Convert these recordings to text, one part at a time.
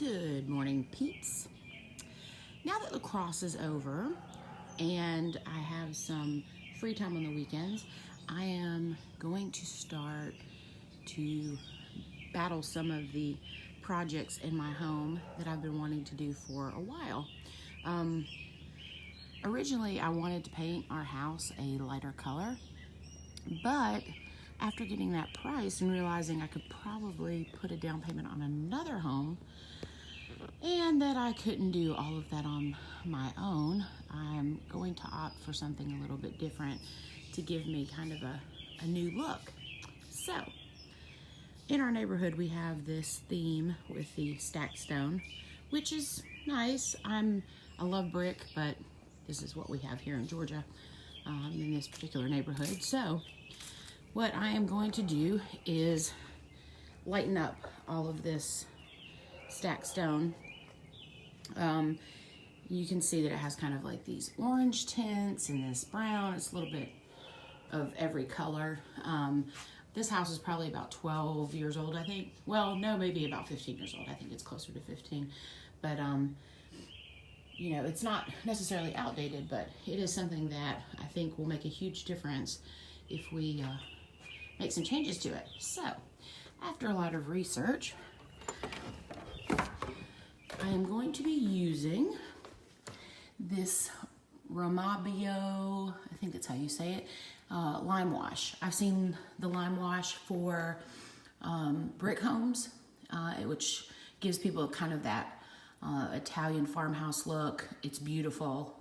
Good morning, peeps. Now that lacrosse is over and I have some free time on the weekends, I am going to start to battle some of the projects in my home that I've been wanting to do for a while. Originally, I wanted to paint our house a lighter color, but after getting that price and realizing I could probably put a down payment on another home and that I couldn't do all of that on my own, I'm going to opt for something a little bit different to give me kind of a new look. So, in our neighborhood, we have this theme with the stacked stone, which is nice. I love brick, but this is what we have here in Georgia in this particular neighborhood. So, what I am going to do is lighten up all of this stacked stone. You can see that it has kind of like these orange tints and this brown. It's a little bit of every color. This house is probably about 12 years old, I think. Well, no, maybe about 15 years old. I think it's closer to 15. But, you know, it's not necessarily outdated, but it is something that I think will make a huge difference if we make some changes to it. So, after a lot of research, I am going to be using this Ramabio, I think that's how you say it, lime wash. I've seen the lime wash for brick homes, which gives people kind of that Italian farmhouse look. It's beautiful.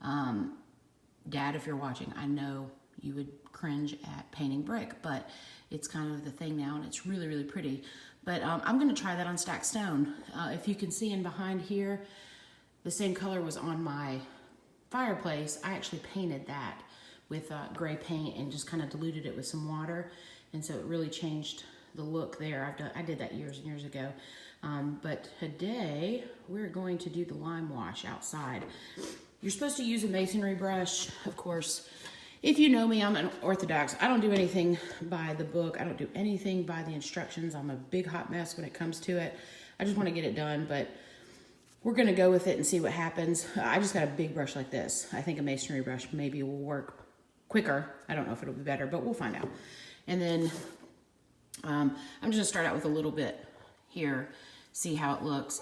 Dad, if you're watching, I know you would cringe at painting brick, but it's kind of the thing now, and it's really, really pretty. But I'm going to try that on stacked stone. If you can see in behind here, the same color was on my fireplace. I actually painted that with gray paint and just kind of diluted it with some water, and so it really changed the look there. I did that years and years ago. But today we're going to do the lime wash outside. You're supposed to use a masonry brush, of course. If you know me, I'm an orthodox. I don't do anything by the book. I don't do anything by the instructions. I'm a big hot mess when it comes to it. I just want to get it done, but we're going to go with it and see what happens. I just got a big brush like this. I think a masonry brush maybe will work quicker. I don't know if it'll be better, but we'll find out. And then I'm just going to start out with a little bit here, see how it looks.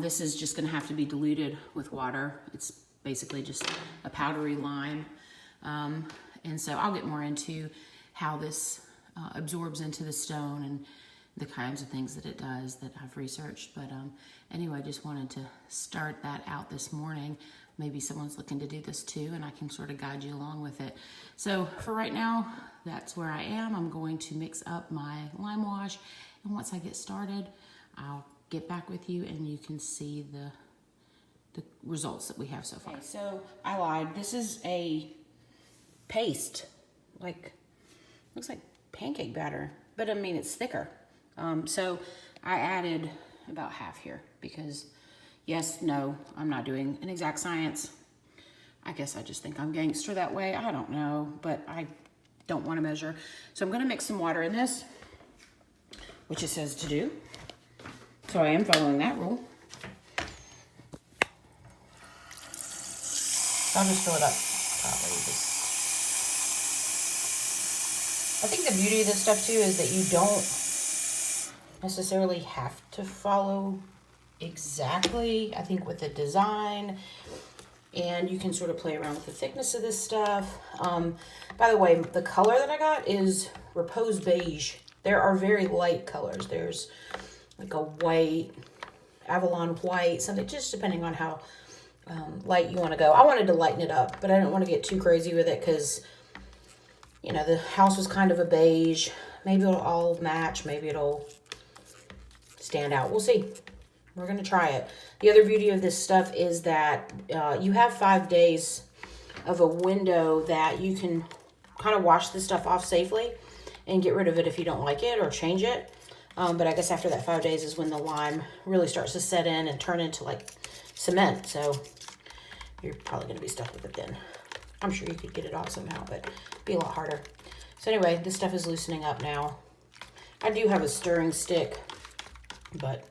This is just going to have to be diluted with water. It's basically just a powdery lime. And so I'll get more into how this absorbs into the stone and the kinds of things that it does that I've researched. But anyway, I just wanted to start that out this morning. Maybe someone's looking to do this too, and I can sort of guide you along with it. So for right now, that's where I am. I'm going to mix up my lime wash, and once I get started, I'll get back with you and you can see the results that we have so far. Okay, so I lied. This is a paste, looks like pancake batter, but I mean it's thicker. So I added about half here because yes, no, I'm not doing an exact science. I guess I just think I'm gangster that way. I don't know, but I don't want to measure. So I'm going to mix some water in this, which it says to do. So I am following that rule. I'll just fill it up properly. I think the beauty of this stuff too is that you don't necessarily have to follow exactly, I think, with the design, and you can sort of play around with the thickness of this stuff. By the way, the color that I got is Repose Beige. There are very light colors. There's like a white, Avalon white, something, just depending on how light you want to go. I wanted to lighten it up, but I didn't want to get too crazy with it because, you know, the house was kind of a beige. Maybe it'll all match. Maybe it'll stand out. We'll see. We're going to try it. The other beauty of this stuff is that you have 5 days of a window that you can kind of wash this stuff off safely and get rid of it if you don't like it or change it. But I guess after that 5 days is when the lime really starts to set in and turn into like cement. So you're probably going to be stuck with it then. I'm sure you could get it off somehow, but it'd be a lot harder. So anyway, this stuff is loosening up now. I do have a stirring stick, but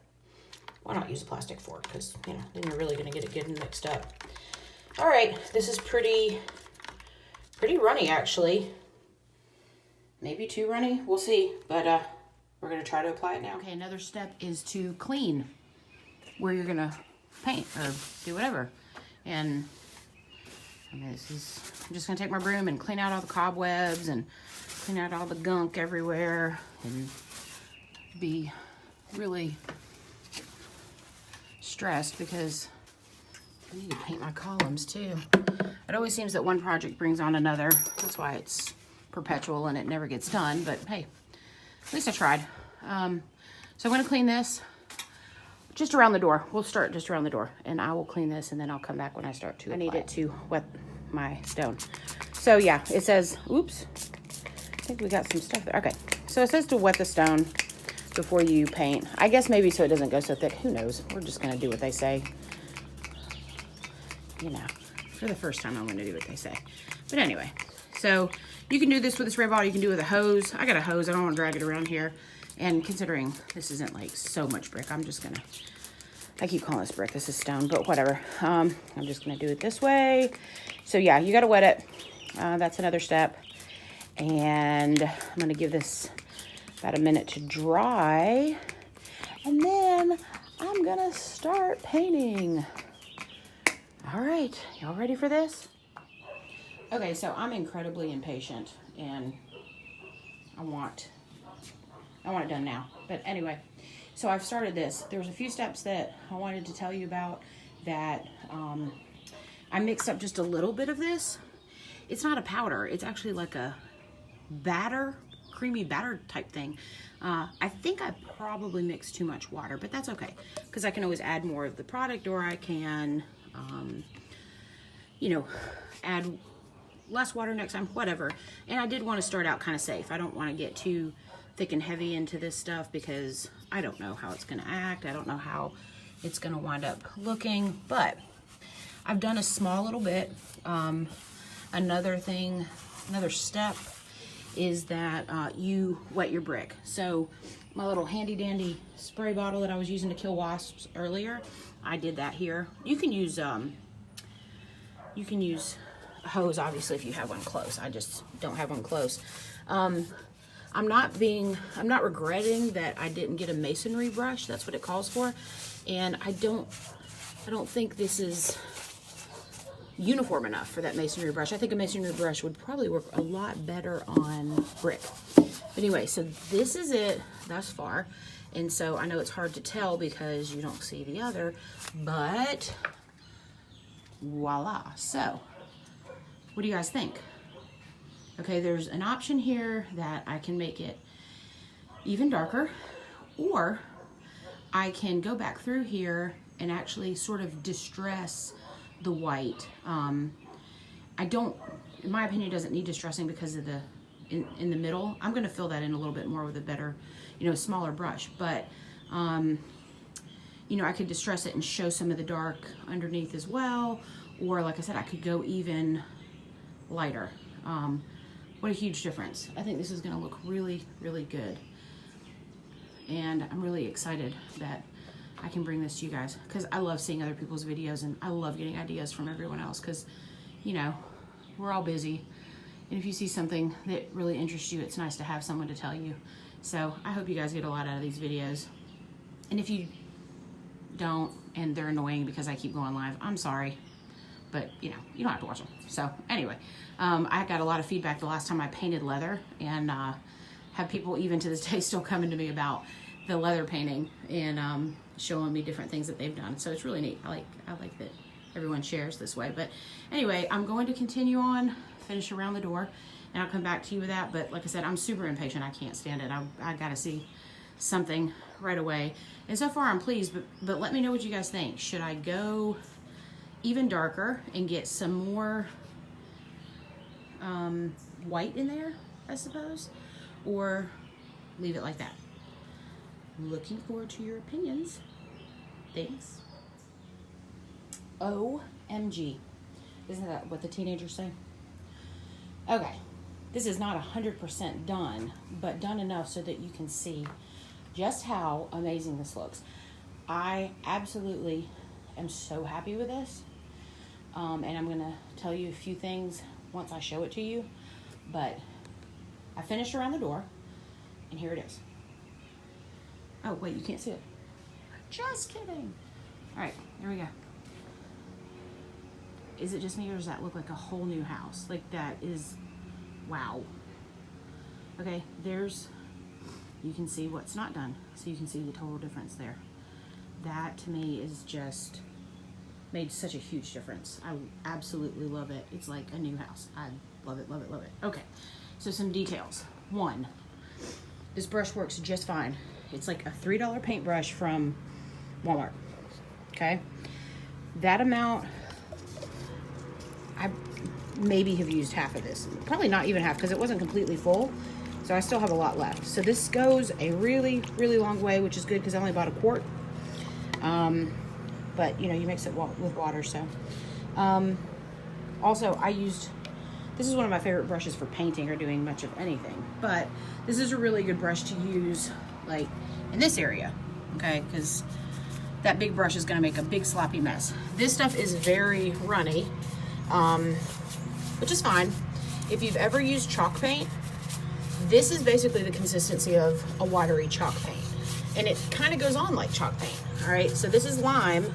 Why not use a plastic fork? Because, you know, then you're really going to get it good and mixed up. All right, this is pretty runny, actually. Maybe too runny, we'll see. But we're going to try to apply it now. Okay, another step is to clean where you're going to paint or do whatever. And I mean, I'm just going to take my broom and clean out all the cobwebs and clean out all the gunk everywhere and be really stressed because I need to paint my columns too. It always seems that one project brings on another. That's why it's perpetual and it never gets done, but hey, at least I tried. So I'm gonna clean this just around the door. We'll start just around the door and I will clean this and then I'll come back when I start to apply. I need it to wet my stone. So yeah, it says, oops, I think we got some stuff there. Okay, so it says to wet the stone before you paint. I guess maybe so it doesn't go so thick. Who knows? We're just gonna do what they say. You know, for the first time I'm gonna do what they say. But anyway, so you can do this with a spray bottle, you can do it with a hose. I got a hose, I don't wanna drag it around here. And considering this isn't like so much brick, I'm just gonna, I keep calling this brick, this is stone, but whatever. I'm just gonna do it this way. So yeah, you gotta wet it. That's another step. And I'm gonna give this about a minute to dry. And then I'm gonna start painting. All right, y'all ready for this? Okay, so I'm incredibly impatient and I want it done now. But anyway, so I've started this. There's a few steps that I wanted to tell you about that I mixed up just a little bit of this. It's not a powder. It's actually like a batter, creamy batter type thing. I think I probably mixed too much water, but that's okay because I can always add more of the product or I can, you know, add less water next time, whatever. And I did want to start out kind of safe. I don't want to get too thick and heavy into this stuff because I don't know how it's going to act. I don't know how it's going to wind up looking, but I've done a small little bit. Another step is that you wet your brick. So my little handy dandy spray bottle that I was using to kill wasps earlier, I did that here. You can use a hose obviously if you have one close. I just don't have one close. I'm not regretting that I didn't get a masonry brush. That's what it calls for. And I don't think this is uniform enough for that masonry brush. I think a masonry brush would probably work a lot better on brick. But anyway, so this is it thus far. And so I know it's hard to tell because you don't see the other, but voila. So what do you guys think? Okay, there's an option here that I can make it even darker, or I can go back through here and actually sort of distress the white. I don't, in my opinion, it doesn't need distressing because of the, in the middle. I'm gonna fill that in a little bit more with a better, you know, smaller brush, but, you know, I could distress it and show some of the dark underneath as well, or like I said, I could go even lighter. What a huge difference. I think this is gonna look really, really good. And I'm really excited that I can bring this to you guys because I love seeing other people's videos and I love getting ideas from everyone else because, you know, we're all busy. And if you see something that really interests you, it's nice to have someone to tell you. So I hope you guys get a lot out of these videos. And if you don't and they're annoying because I keep going live, I'm sorry. But, you know, you don't have to watch them. So, anyway, I got a lot of feedback the last time I painted leather, and have people even to this day still coming to me about the leather painting and showing me different things that they've done. So, it's really neat. I like that everyone shares this way. But, anyway, I'm going to continue on, finish around the door, and I'll come back to you with that. But, like I said, I'm super impatient. I can't stand it. I got to see something right away. And so far, I'm pleased, but let me know what you guys think. Should I go even darker and get some more white in there, I suppose, or leave it like that? Looking forward to your opinions. Thanks. OMG. Isn't that what the teenagers say? Okay, this is not 100% done, but done enough so that you can see just how amazing this looks. I absolutely am so happy with this. And I'm going to tell you a few things once I show it to you. But I finished around the door, and here it is. Oh, wait, you can't see it. Just kidding. All right, here we go. Is it just me, or does that look like a whole new house? Like, that is, wow. Okay, you can see what's not done. So you can see the total difference there. That, to me, is just made such a huge difference. I absolutely love it. It's like a new house. I love it, love it, love it. Okay, so some details. One, this brush works just fine. It's like a $3 paintbrush from Walmart, okay? That amount, I maybe have used half of this. Probably not even half, because it wasn't completely full, so I still have a lot left. So this goes a really, really long way, which is good because I only bought a quart. But you know, you mix it with water, so. Also, this is one of my favorite brushes for painting or doing much of anything, but this is a really good brush to use like in this area, okay? Because that big brush is gonna make a big sloppy mess. This stuff is very runny, which is fine. If you've ever used chalk paint, this is basically the consistency of a watery chalk paint. And it kind of goes on like chalk paint, all right? So this is lime.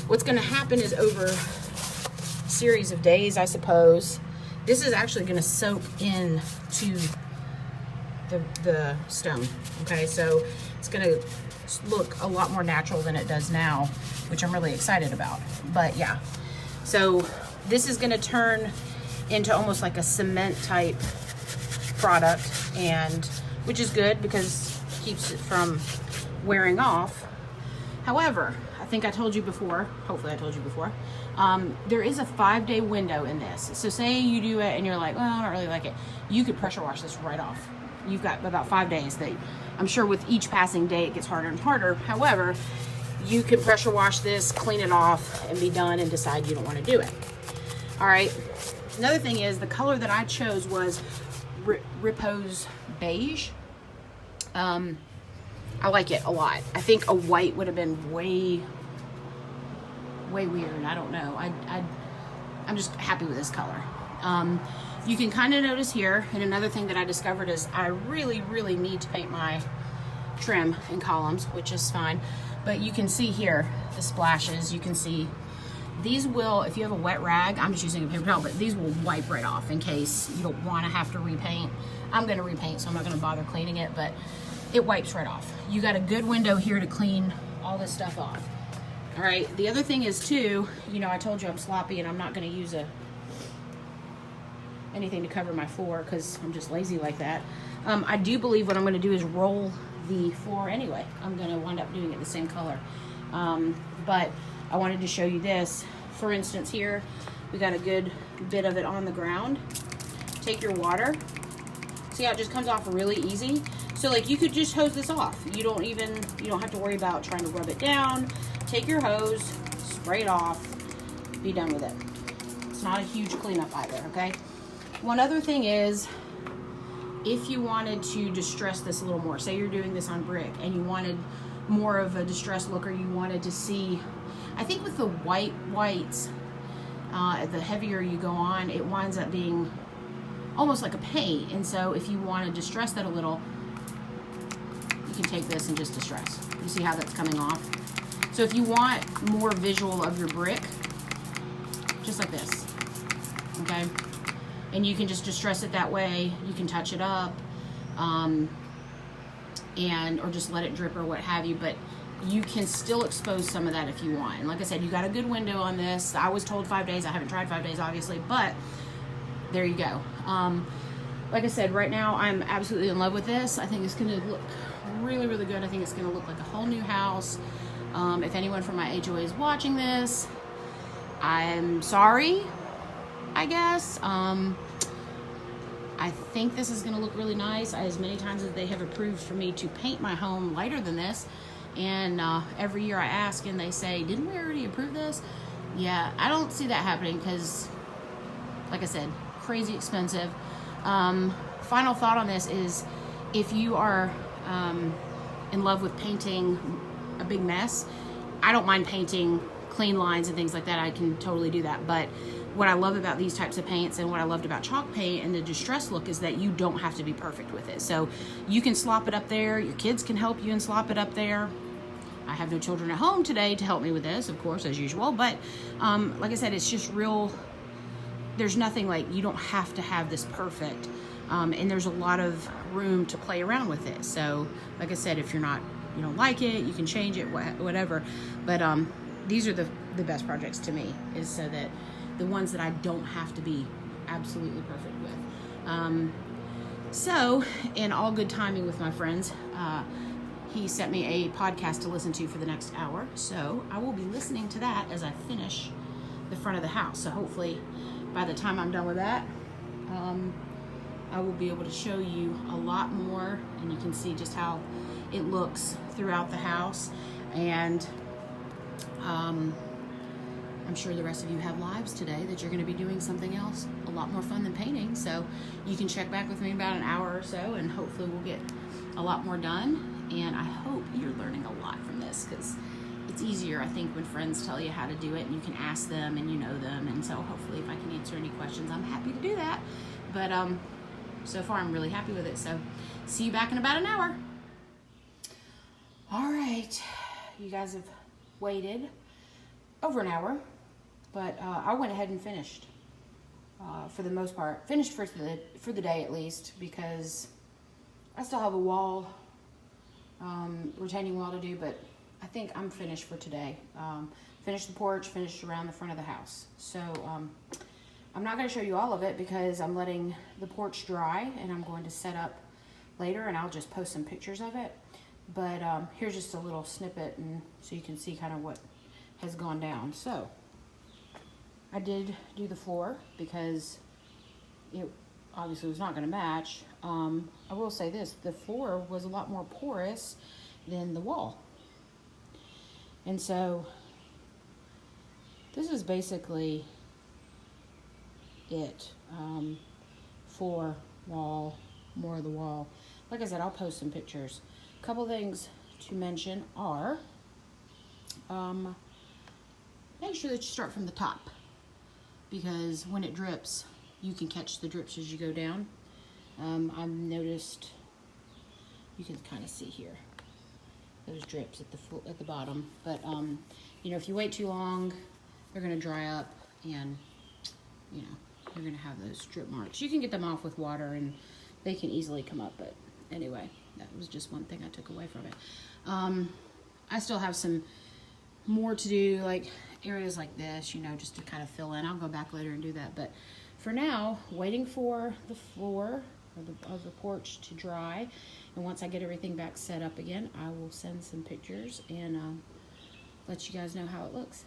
What's gonna happen is over a series of days, I suppose, this is actually gonna soak into the stone, okay? So it's gonna look a lot more natural than it does now, which I'm really excited about. But yeah, so this is gonna turn into almost like a cement type product, and which is good because it keeps it from wearing off. However, I think I told you before, hopefully I told you before, there is a 5-day window in this. So say you do it and you're like, well, I don't really like it. You could pressure wash this right off. You've got about 5 days. That I'm sure with each passing day it gets harder and harder. However, you can pressure wash this, clean it off, and be done and decide you don't want to do it. All right. Another thing is the color that I chose was Repose Beige. I like it a lot. I think a white would have been way weird. I don't know. I'm just happy with this color. You can kind of notice here, and another thing that I discovered is I really, really need to paint my trim in columns, which is fine. But you can see here the splashes. You can see these will, if you have a wet rag, I'm just using a paper towel, but these will wipe right off in case you don't want to have to repaint. I'm going to repaint, so I'm not going to bother cleaning it, but it wipes right off. You got a good window here to clean all this stuff off. All right, the other thing is too, you know, I told you I'm sloppy and I'm not going to use anything to cover my floor because I'm just lazy like that. I do believe what I'm going to do is roll the floor anyway. I'm going to wind up doing it the same color. But I wanted to show you this. For instance, here we got a good bit of it on the ground. Take your water. See how it just comes off really easy? So like you could just hose this off. You don't have to worry about trying to rub it down. Take your hose, spray it off, be done with it. It's not a huge cleanup either, okay? One other thing is, if you wanted to distress this a little more, say you're doing this on brick and you wanted more of a distressed look, or you wanted to see, I think with the whites, the heavier you go on, it winds up being almost like a paint. And so if you want to distress that a little, you can take this and just distress. You see how that's coming off? So if you want more visual of your brick, just like this, okay? And you can just distress it that way. You can touch it up, or just let it drip or what have you, but you can still expose some of that if you want. And like I said, you got a good window on this. I was told 5 days. I haven't tried 5 days, obviously, but there you go. Like I said, right now I'm absolutely in love with this. I think it's gonna look really, really good. I think it's gonna look like a whole new house. If anyone from my HOA is watching this, I'm sorry, I guess. I think this is gonna look really nice. As many times as they have approved for me to paint my home lighter than this, and every year I ask and they say, didn't we already approve this? Yeah, I don't see that happening because, like I said, crazy expensive. Final thought on this is, if you are in love with painting a big mess, I don't mind painting clean lines and things like that. I can totally do that. But what I love about these types of paints and what I loved about chalk paint and the distress look is that you don't have to be perfect with it. So you can slop it up there. Your kids can help you and slop it up there. I have no children at home today to help me with this, of course, as usual. But like I said, it's just real. There's nothing like, you don't have to have this perfect. And there's a lot of room to play around with it. So like I said, if you don't like it, you can change it, whatever. But these are the best projects to me, is so that the ones that I don't have to be absolutely perfect with. So in all good timing with my friends, he sent me a podcast to listen to for the next hour. So I will be listening to that as I finish the front of the house. So hopefully by the time I'm done with that, I will be able to show you a lot more, and you can see just how it looks throughout the house. And I'm sure the rest of you have lives today that you're going to be doing something else a lot more fun than painting. So you can check back with me in about an hour or so, and hopefully we'll get a lot more done. And I hope you're learning a lot from this, because it's easier, I think, when friends tell you how to do it and you can ask them and you know them. And so hopefully if I can answer any questions, I'm happy to do that. But so far I'm really happy with it. So see you back in about an hour. All right, you guys have waited over an hour, but I went ahead and finished for the most part. Finished for the day at least, because I still have a wall, retaining wall to do, but I think I'm finished for today. Finished the porch, finished around the front of the house. So I'm not going to show you all of it because I'm letting the porch dry, and I'm going to set up later, and I'll just post some pictures of it. But here's just a little snippet, and so you can see kind of what has gone down. So I did do the floor because it obviously was not going to match. I will say this, the floor was a lot more porous than the wall. And so this is basically it. Floor, wall, more of the wall. Like I said, I'll post some pictures. A couple things to mention are, make sure that you start from the top, because when it drips, you can catch the drips as you go down. I've noticed, you can kind of see here, those drips at the bottom. But you know, if you wait too long, they're going to dry up, and you know, you're going to have those drip marks. You can get them off with water, and they can easily come up. But anyway, that was just one thing I took away from it. I still have some more to do, like areas like this, you know, just to kind of fill in. I'll go back later and do that. But for now, waiting for the floor of the porch to dry. And once I get everything back set up again, I will send some pictures and let you guys know how it looks.